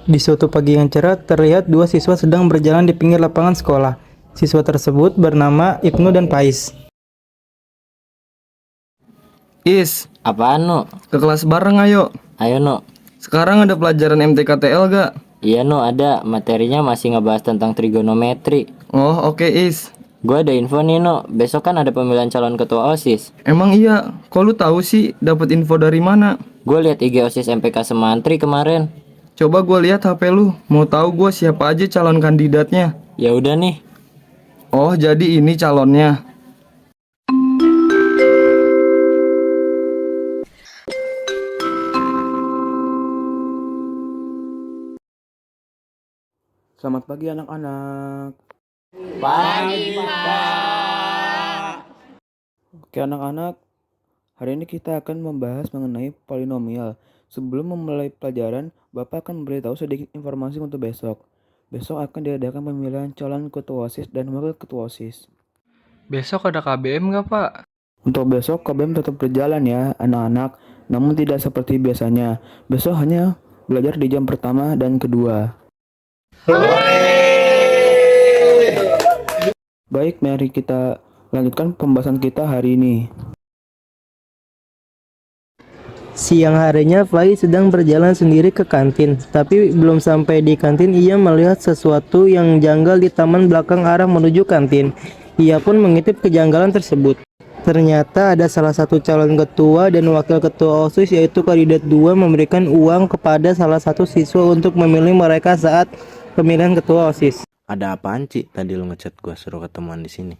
Di suatu pagi yang cerah, terlihat dua siswa sedang berjalan di pinggir lapangan sekolah. Siswa tersebut bernama Ibnu dan Pais. Is, Apaan, Nu? ke kelas bareng ayo. Ayo, Nu. Sekarang ada pelajaran MTKTL gak? Iya, Nu, ada. Materinya masih ngebahas tentang trigonometri. Oh oke Is. Gue ada info nih, Nu. Besok kan ada pemilihan calon ketua OSIS. Emang iya, kok lu tahu sih dapat info dari mana? Gue lihat IG OSIS MPK Semantri kemarin. Coba gue lihat HP lu, mau tahu gue siapa aja calon kandidatnya. Ya udah nih. Oh jadi ini calonnya. Selamat pagi anak-anak. Pagi, Pak. Oke anak-anak, hari ini kita akan membahas mengenai polinomial. Sebelum memulai pelajaran, Bapak akan memberitahu sedikit informasi untuk besok. Besok akan diadakan pemilihan calon ketua OSIS dan wakil ketua OSIS. Besok ada KBM nggak, Pak? Untuk besok KBM tetap berjalan ya anak-anak, namun tidak seperti biasanya. Besok hanya belajar di jam pertama dan kedua. Baik, mari kita lanjutkan pembahasan kita hari ini. Siang harinya, Faiz sedang berjalan sendiri ke kantin. Tapi belum sampai di kantin, ia melihat sesuatu yang janggal di taman belakang arah menuju kantin. Ia pun mengintip kejanggalan tersebut. Ternyata ada salah satu calon ketua dan wakil ketua OSIS yaitu kandidat 2 memberikan uang kepada salah satu siswa untuk memilih mereka saat pemilihan ketua OSIS. Ada apaan, Ci? Tadi lu ngechat gua suruh ketemuan di sini.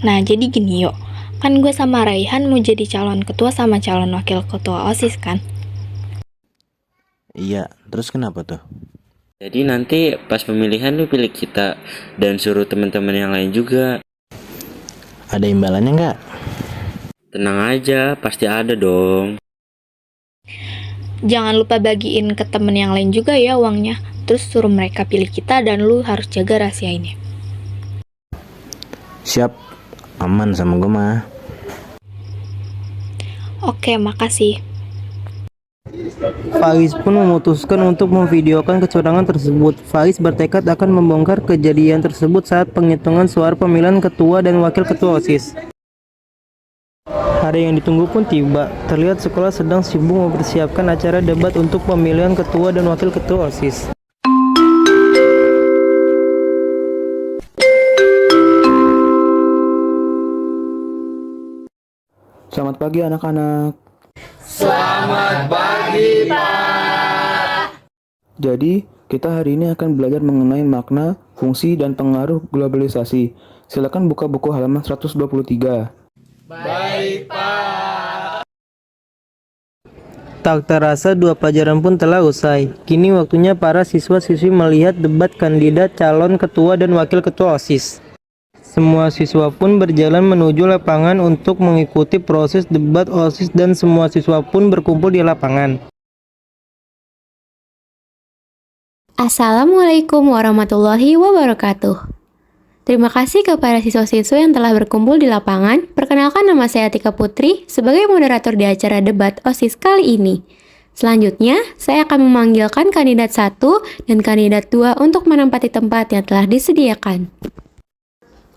Nah, jadi gini yuk. Kan gue sama Raihan mau jadi calon ketua sama calon wakil ketua OSIS kan? Iya, terus kenapa tuh? Jadi nanti pas pemilihan lu pilih kita dan suruh teman-teman yang lain juga. Ada imbalannya nggak? Tenang aja, pasti ada dong. Jangan lupa bagiin ke temen yang lain juga ya uangnya. Terus suruh mereka pilih kita dan lu harus jaga rahasia ini. Siap, aman sama gua mah. Oke, makasih. Faiz pun memutuskan untuk memvideokan kecurangan tersebut. Faiz bertekad akan membongkar kejadian tersebut saat penghitungan suara pemilihan ketua dan wakil ketua OSIS. Hari yang ditunggu pun tiba. Terlihat sekolah sedang sibuk mempersiapkan acara debat untuk pemilihan ketua dan wakil ketua OSIS. Selamat pagi anak-anak. Selamat pagi Pak. Jadi, kita hari ini akan belajar mengenai makna, fungsi, dan pengaruh globalisasi. Silakan buka buku halaman 123. Baik Pak. Tak terasa dua pelajaran pun telah usai. Kini waktunya para siswa-siswi melihat debat kandidat calon ketua dan wakil ketua OSIS. Semua siswa pun berjalan menuju lapangan untuk mengikuti proses debat OSIS dan semua siswa pun berkumpul di lapangan. Assalamualaikum warahmatullahi wabarakatuh. Terima kasih kepada siswa-siswa yang telah berkumpul di lapangan. Perkenalkan, nama saya Tika Putri sebagai moderator di acara debat OSIS kali ini. Selanjutnya, saya akan memanggilkan kandidat 1 dan kandidat 2 untuk menempati tempat yang telah disediakan.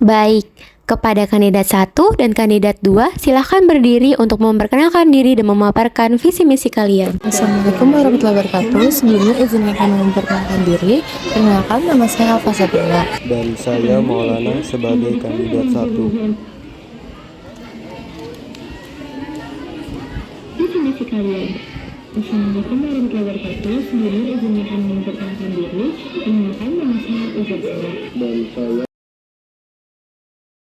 Baik, kepada kandidat 1 dan kandidat 2, silahkan berdiri untuk memperkenalkan diri dan memaparkan visi misi kalian. Assalamualaikum warahmatullahi wabarakatuh. Sebelumnya izinkan memperkenalkan diri. Perkenalkan, nama saya Alfa Sabrina. Dan saya Maulana sebagai kandidat 1. Visi misi kalian. Assalamualaikum warahmatullahi wabarakatuh. Sebelumnya izinkan memperkenalkan diri. Perkenalkan, nama saya Uzabila. Dan saya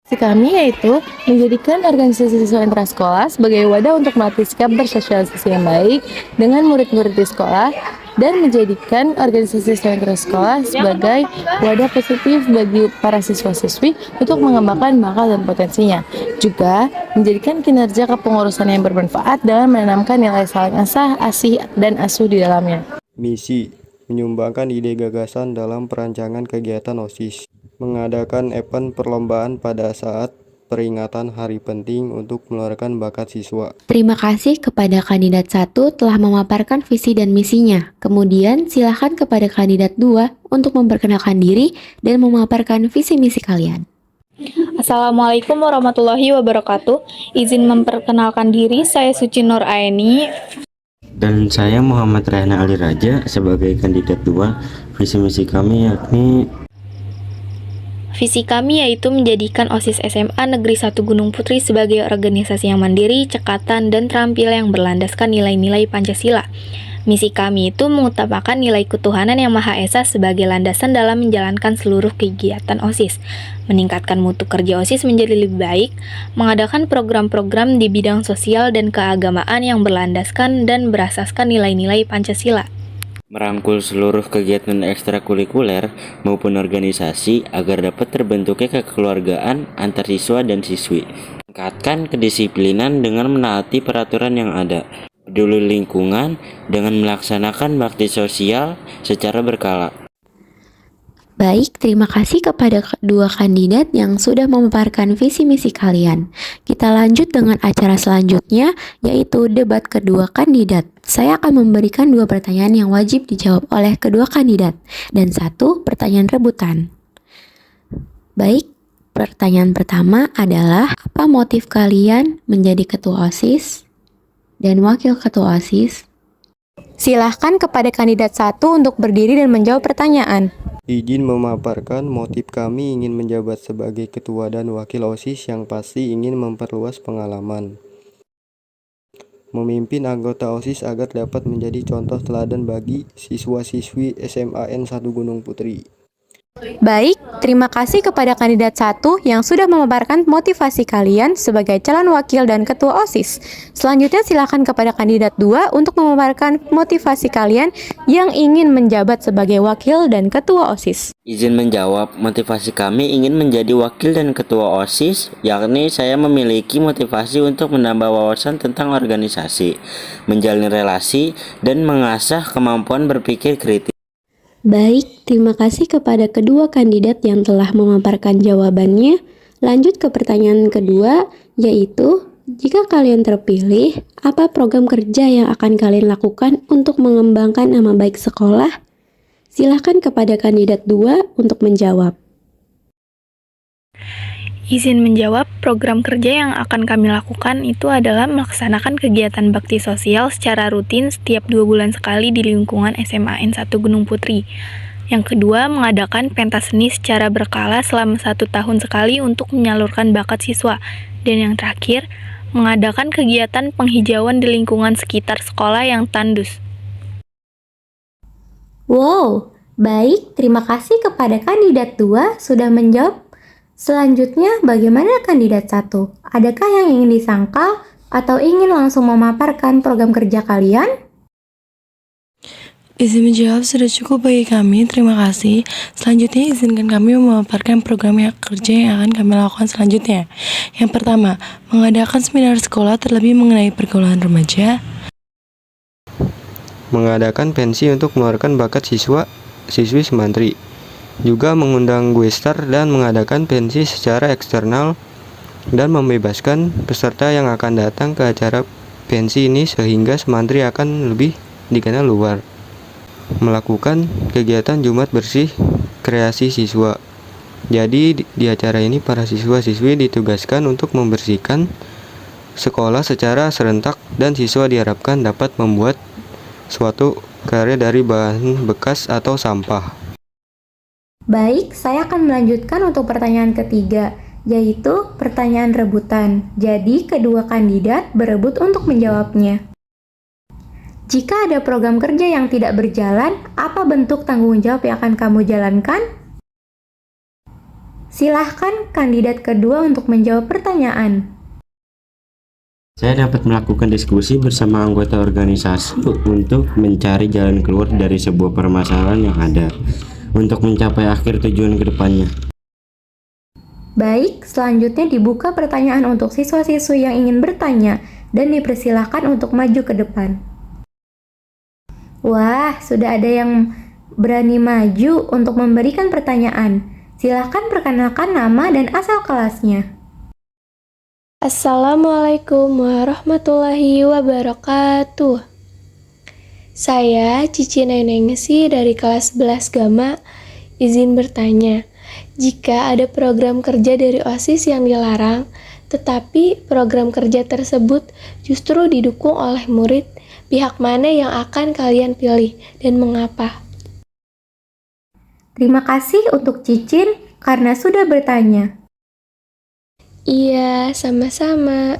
Visi kami yaitu menjadikan organisasi siswa intrasekolah sebagai wadah untuk melatih sikap bersosialisasi yang baik dengan murid-murid di sekolah dan menjadikan organisasi siswa intrasekolah sebagai wadah positif bagi para siswa-siswi untuk mengembangkan bakat dan potensinya. Juga menjadikan kinerja kepengurusan yang bermanfaat dengan menanamkan nilai saling asah, asih, dan asuh di dalamnya. misi menyumbangkan ide gagasan dalam perancangan kegiatan OSIS, mengadakan event perlombaan pada saat peringatan hari penting untuk meluarkan bakat siswa. Terima kasih kepada kandidat 1 telah memaparkan visi dan misinya. Kemudian silakan kepada kandidat 2 untuk memperkenalkan diri dan memaparkan visi misi kalian. Assalamualaikum warahmatullahi wabarakatuh. Izin memperkenalkan diri, saya Suci Nur Aini. Dan saya Muhammad Rehna Ali Raja sebagai kandidat 2. Visi misi kami yakni Visi kami yaitu menjadikan OSIS SMA Negeri 1 Gunung Putri sebagai organisasi yang mandiri, cekatan, dan terampil yang berlandaskan nilai-nilai Pancasila. Misi kami itu mengutamakan nilai ketuhanan yang Maha Esa sebagai landasan dalam menjalankan seluruh kegiatan OSIS, meningkatkan mutu kerja OSIS menjadi lebih baik, mengadakan program-program di bidang sosial dan keagamaan yang berlandaskan dan berasaskan nilai-nilai Pancasila. merangkul seluruh kegiatan ekstrakurikuler maupun organisasi agar dapat terbentuknya kekeluargaan antar siswa dan siswi. Tingkatkan kedisiplinan dengan menaati peraturan yang ada. Peduli lingkungan dengan melaksanakan bakti sosial secara berkala. Baik, terima kasih kepada kedua kandidat yang sudah memaparkan visi misi kalian. Kita lanjut dengan acara selanjutnya, yaitu debat kedua kandidat. Saya akan memberikan 2 pertanyaan yang wajib dijawab oleh kedua kandidat, dan 1 pertanyaan rebutan. Baik, pertanyaan pertama adalah, apa motif kalian menjadi ketua OSIS dan wakil ketua OSIS? Silahkan kepada kandidat 1 untuk berdiri dan menjawab pertanyaan. Izin memaparkan motif kami ingin menjabat sebagai ketua dan wakil OSIS yang pasti ingin memperluas pengalaman. Memimpin anggota OSIS agar dapat menjadi contoh teladan bagi siswa-siswi SMAN 1 Gunung Putri. Baik, terima kasih kepada kandidat 1 yang sudah memaparkan motivasi kalian sebagai calon wakil dan ketua OSIS. Selanjutnya silakan kepada kandidat 2 untuk memaparkan motivasi kalian yang ingin menjabat sebagai wakil dan ketua OSIS. Izin menjawab, motivasi kami ingin menjadi wakil dan ketua OSIS, yakni saya memiliki motivasi untuk menambah wawasan tentang organisasi, menjalin relasi, dan mengasah kemampuan berpikir kritis. Baik, terima kasih kepada kedua kandidat yang telah memaparkan jawabannya. Lanjut ke pertanyaan kedua, yaitu, jika kalian terpilih, apa program kerja yang akan kalian lakukan untuk mengembangkan nama baik sekolah? Silakan kepada kandidat 2 untuk menjawab. Izin menjawab, program kerja yang akan kami lakukan itu adalah melaksanakan kegiatan bakti sosial secara rutin setiap 2 bulan sekali di lingkungan SMAN 1 Gunung Putri. Yang kedua, mengadakan pentas seni secara berkala selama 1 tahun sekali untuk menyalurkan bakat siswa. Dan yang terakhir, mengadakan kegiatan penghijauan di lingkungan sekitar sekolah yang tandus. Wow, baik, terima kasih kepada kandidat 2 sudah menjawab. Selanjutnya, bagaimana kandidat 1? Adakah yang ingin disangkal atau ingin langsung memaparkan program kerja kalian? Izin menjawab sudah cukup bagi kami, terima kasih. Selanjutnya izinkan kami memaparkan program kerja yang akan kami lakukan selanjutnya. Yang pertama, mengadakan seminar sekolah terlebih mengenai pergaulan remaja. Mengadakan pensi untuk mengeluarkan bakat siswi semantri. Juga mengundang guestar dan mengadakan pensi secara eksternal dan membebaskan peserta yang akan datang ke acara pensi ini sehingga semantri akan lebih dikenal luar. Melakukan kegiatan Jumat bersih kreasi siswa. Jadi di acara ini para siswa-siswi ditugaskan untuk membersihkan sekolah secara serentak dan siswa diharapkan dapat membuat suatu karya dari bahan bekas atau sampah. Baik, saya akan melanjutkan untuk pertanyaan ketiga, yaitu pertanyaan rebutan. Jadi, kedua kandidat berebut untuk menjawabnya. Jika ada program kerja yang tidak berjalan, apa bentuk tanggung jawab yang akan kamu jalankan? Silahkan kandidat kedua untuk menjawab pertanyaan. Saya dapat melakukan diskusi bersama anggota organisasi untuk mencari jalan keluar dari sebuah permasalahan yang ada, untuk mencapai akhir tujuan ke depannya. Baik, selanjutnya dibuka pertanyaan untuk siswa-siswi yang ingin bertanya dan dipersilahkan untuk maju ke depan. Wah, sudah ada yang berani maju untuk memberikan pertanyaan. Silahkan perkenalkan nama dan asal kelasnya. Assalamualaikum warahmatullahi wabarakatuh. Saya Cici Nenengsi dari kelas 11 Gama, izin bertanya. Jika ada program kerja dari OSIS yang dilarang, tetapi program kerja tersebut justru didukung oleh murid, pihak mana yang akan kalian pilih dan mengapa? Terima kasih untuk Cicin karena sudah bertanya. Iya, sama-sama.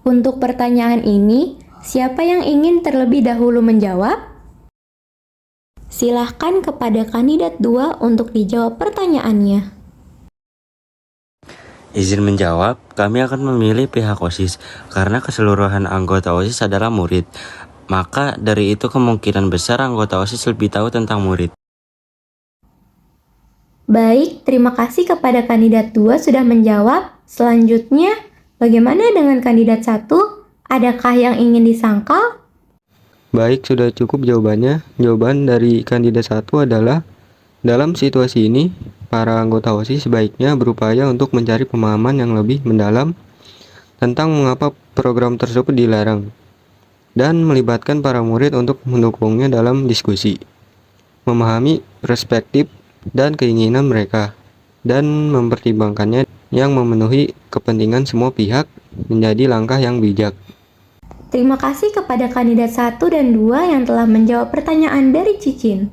Untuk pertanyaan ini, siapa yang ingin terlebih dahulu menjawab? Silahkan kepada kandidat 2 untuk dijawab pertanyaannya. Izin menjawab, kami akan memilih pihak OSIS karena keseluruhan anggota OSIS adalah murid. Maka dari itu kemungkinan besar anggota OSIS lebih tahu tentang murid. Baik, terima kasih kepada kandidat 2 sudah menjawab. Selanjutnya, bagaimana dengan kandidat 1? Adakah yang ingin disangkal? Baik, sudah cukup jawabannya. Jawaban dari kandidat 1 adalah, dalam situasi ini, para anggota OSIS sebaiknya berupaya untuk mencari pemahaman yang lebih mendalam tentang mengapa program tersebut dilarang, dan melibatkan para murid untuk mendukungnya dalam diskusi, memahami perspektif dan keinginan mereka, dan mempertimbangkannya yang memenuhi kepentingan semua pihak menjadi langkah yang bijak. Terima kasih kepada kandidat 1 dan 2 yang telah menjawab pertanyaan dari Cicin.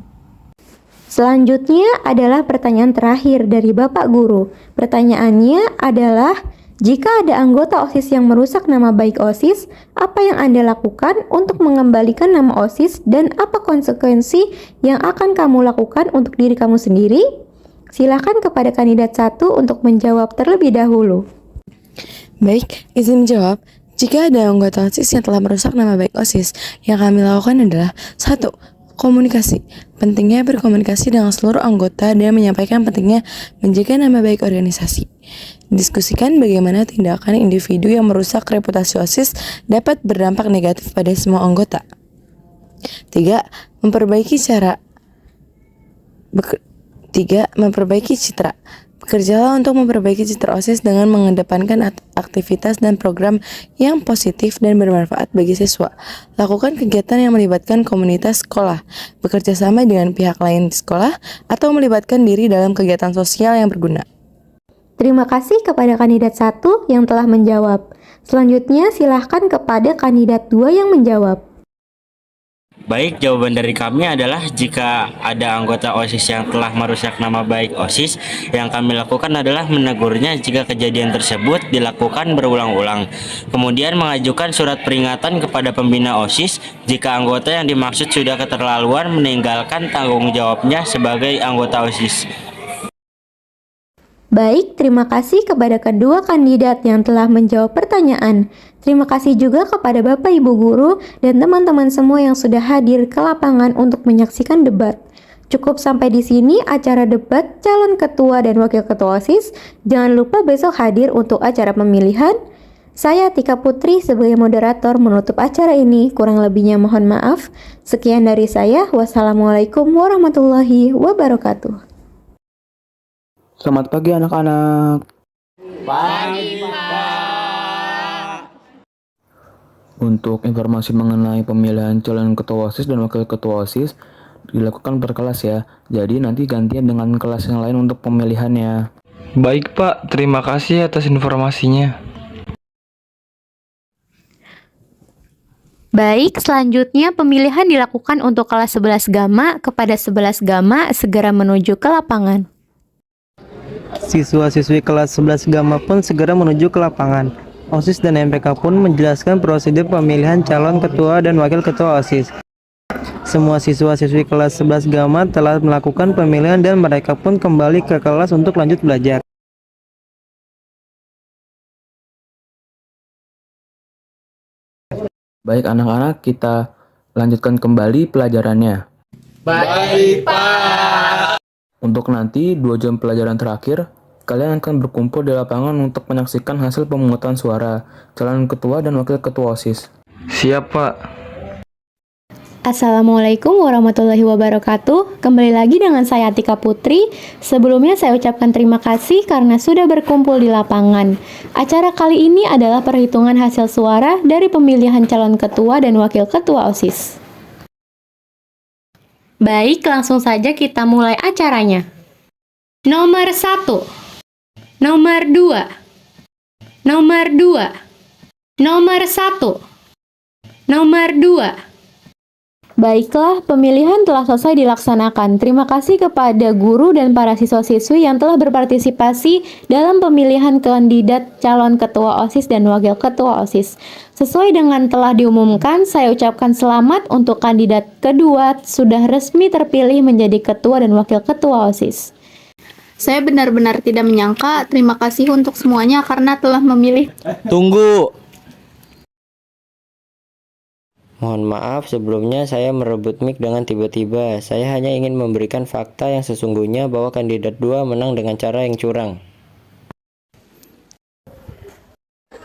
Selanjutnya adalah pertanyaan terakhir dari Bapak Guru. Pertanyaannya adalah, jika ada anggota OSIS yang merusak nama baik OSIS, apa yang Anda lakukan untuk mengembalikan nama OSIS dan apa konsekuensi yang akan kamu lakukan untuk diri kamu sendiri? Silakan kepada kandidat 1 untuk menjawab terlebih dahulu. Baik, izin menjawab. Jika ada anggota OSIS yang telah merusak nama baik OSIS, yang kami lakukan adalah 1. Komunikasi. Pentingnya berkomunikasi dengan seluruh anggota dan menyampaikan pentingnya menjaga nama baik organisasi. Diskusikan bagaimana tindakan individu yang merusak reputasi OSIS dapat berdampak negatif pada semua anggota. 3. Memperbaiki citra. Bekerjalah untuk memperbaiki citra OSIS dengan mengedepankan aktivitas dan program yang positif dan bermanfaat bagi siswa. Lakukan kegiatan yang melibatkan komunitas sekolah, bekerja sama dengan pihak lain di sekolah, atau melibatkan diri dalam kegiatan sosial yang berguna. Terima kasih kepada kandidat 1 yang telah menjawab. Selanjutnya silahkan kepada kandidat 2 yang menjawab. Baik, jawaban dari kami adalah jika ada anggota OSIS yang telah merusak nama baik OSIS, yang kami lakukan adalah menegurnya jika kejadian tersebut dilakukan berulang-ulang. Kemudian mengajukan surat peringatan kepada pembina OSIS jika anggota yang dimaksud sudah keterlaluan meninggalkan tanggung jawabnya sebagai anggota OSIS. Baik, terima kasih kepada kedua kandidat yang telah menjawab pertanyaan. Terima kasih juga kepada Bapak Ibu Guru dan teman-teman semua yang sudah hadir ke lapangan untuk menyaksikan debat. Cukup sampai di sini acara debat calon ketua dan wakil ketua OSIS. Jangan lupa besok hadir untuk acara pemilihan. Saya Tika Putri sebagai moderator menutup acara ini. Kurang lebihnya mohon maaf. Sekian dari saya. Wassalamualaikum warahmatullahi wabarakatuh. Selamat pagi anak-anak. Pagi, Pak. Untuk informasi mengenai pemilihan calon ketua OSIS dan wakil ketua OSIS dilakukan per kelas ya. Jadi nanti gantian dengan kelas yang lain untuk pemilihannya. Baik Pak, terima kasih atas informasinya. Baik, selanjutnya pemilihan dilakukan untuk kelas 11 Gama. Kepada 11 Gama segera menuju ke lapangan. Siswa-siswi kelas 11 Gama pun segera menuju ke lapangan. OSIS dan MPK pun menjelaskan prosedur pemilihan calon ketua dan wakil ketua OSIS. Semua siswa-siswi kelas 11 Gama telah melakukan pemilihan dan mereka pun kembali ke kelas untuk lanjut belajar. Baik anak-anak, kita lanjutkan kembali pelajarannya. Baik, Pak. Untuk nanti 2 jam pelajaran terakhir, kalian akan berkumpul di lapangan untuk menyaksikan hasil pemungutan suara calon ketua dan wakil ketua OSIS. Siap Pak. Assalamualaikum warahmatullahi wabarakatuh. Kembali lagi dengan saya Atika Putri. Sebelumnya saya ucapkan terima kasih karena sudah berkumpul di lapangan. Acara kali ini adalah perhitungan hasil suara dari pemilihan calon ketua dan wakil ketua OSIS. Baik, langsung saja kita mulai acaranya. Nomor 1, nomor 2, nomor 2, nomor 1, nomor 2. Baiklah, pemilihan telah selesai dilaksanakan. Terima kasih kepada guru dan para siswa-siswi yang telah berpartisipasi dalam pemilihan kandidat calon ketua OSIS dan wakil ketua OSIS. Sesuai dengan telah diumumkan, saya ucapkan selamat untuk kandidat kedua sudah resmi terpilih menjadi ketua dan wakil ketua OSIS. Saya benar-benar tidak menyangka. Terima kasih untuk semuanya karena telah memilih. Tunggu. Mohon maaf sebelumnya saya merebut mic dengan tiba-tiba. Saya hanya ingin memberikan fakta yang sesungguhnya bahwa kandidat 2 menang dengan cara yang curang.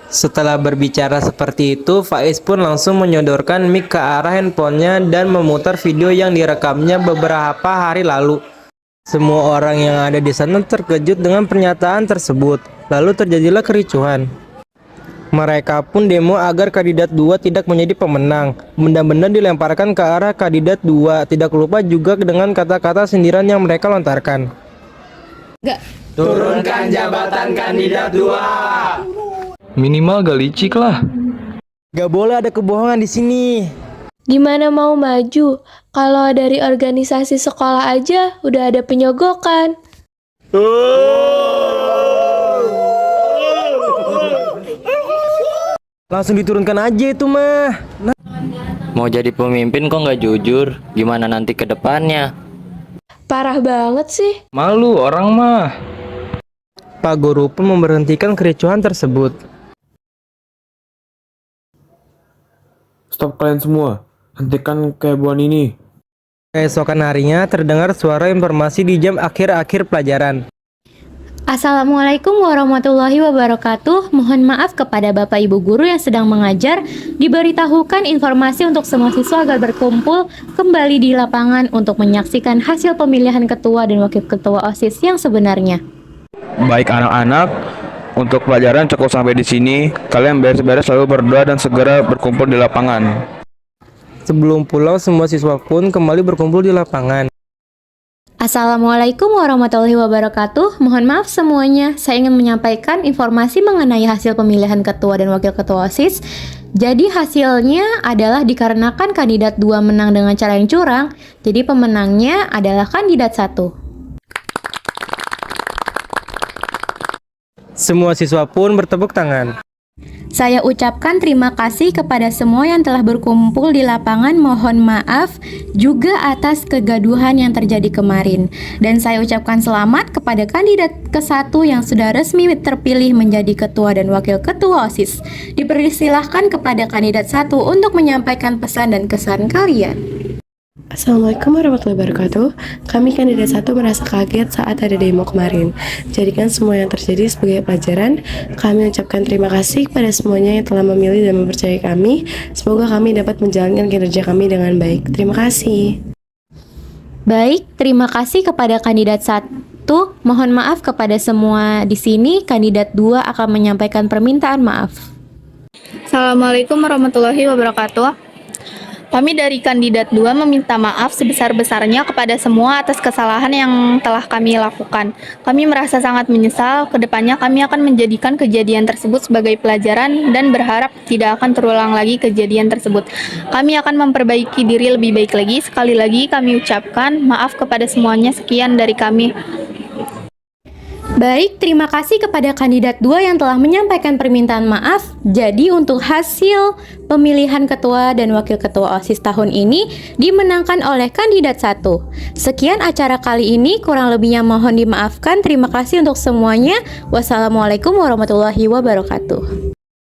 Setelah berbicara seperti itu, Faiz pun langsung menyodorkan mic ke arah handphonenya dan memutar video yang direkamnya beberapa hari lalu. Semua orang yang ada di sana terkejut dengan pernyataan tersebut. Lalu terjadilah kericuhan. Mereka pun demo agar kandidat 2 tidak menjadi pemenang. Benda-benda dilemparkan ke arah kandidat 2. Tidak lupa juga dengan kata-kata sindiran yang mereka lontarkan. Turunkan jabatan kandidat 2. Minimal gak licik lah. Gak boleh ada kebohongan di sini. Gimana mau maju? Kalau dari organisasi sekolah aja udah ada penyogokan. Langsung diturunkan aja itu mah. Mau jadi pemimpin kok nggak jujur? Gimana nanti ke depannya? Parah banget sih. Malu orang mah. Pak Guru pun memberhentikan kericuhan tersebut. Stop kalian semua. Hentikan kehebohan ini. Keesokan harinya terdengar suara informasi di jam akhir-akhir pelajaran. Assalamualaikum warahmatullahi wabarakatuh. Mohon maaf kepada Bapak Ibu Guru yang sedang mengajar. Diberitahukan informasi untuk semua siswa agar berkumpul kembali di lapangan untuk menyaksikan hasil pemilihan ketua dan wakil ketua OSIS yang sebenarnya. Baik anak-anak, untuk pelajaran cukup sampai di sini. Kalian beres-beres lalu berdoa dan segera berkumpul di lapangan. Sebelum pulang, semua siswa pun kembali berkumpul di lapangan. Assalamualaikum warahmatullahi wabarakatuh. Mohon maaf semuanya, saya ingin menyampaikan informasi mengenai hasil pemilihan ketua dan wakil ketua OSIS. Jadi hasilnya adalah dikarenakan kandidat 2 menang dengan cara yang curang, jadi pemenangnya adalah kandidat 1. Semua siswa pun bertepuk tangan. Saya ucapkan terima kasih kepada semua yang telah berkumpul di lapangan. Mohon maaf juga atas kegaduhan yang terjadi kemarin. Dan saya ucapkan selamat kepada kandidat ke-1 yang sudah resmi terpilih menjadi ketua dan wakil ketua OSIS. Dipersilahkan kepada kandidat 1 untuk menyampaikan pesan dan kesan kalian. Assalamualaikum warahmatullahi wabarakatuh. Kami kandidat 1 merasa kaget saat ada demo kemarin. Jadikan semua yang terjadi sebagai pelajaran. Kami ucapkan terima kasih kepada semuanya yang telah memilih dan mempercayai kami. Semoga kami dapat menjalankan kinerja kami dengan baik. Terima kasih. Baik, terima kasih kepada kandidat 1. Mohon maaf kepada semua di sini. Kandidat 2 akan menyampaikan permintaan maaf. Assalamualaikum warahmatullahi wabarakatuh. Kami dari kandidat 2 meminta maaf sebesar-besarnya kepada semua atas kesalahan yang telah kami lakukan. Kami merasa sangat menyesal. Kedepannya kami akan menjadikan kejadian tersebut sebagai pelajaran dan berharap tidak akan terulang lagi kejadian tersebut. Kami akan memperbaiki diri lebih baik lagi. Sekali lagi kami ucapkan maaf kepada semuanya. Sekian dari kami. Baik, terima kasih kepada kandidat 2 yang telah menyampaikan permintaan maaf. Jadi untuk hasil pemilihan ketua dan wakil ketua OSIS tahun ini dimenangkan oleh kandidat 1. Sekian acara kali ini, kurang lebihnya mohon dimaafkan. Terima kasih untuk semuanya. Wassalamualaikum warahmatullahi wabarakatuh.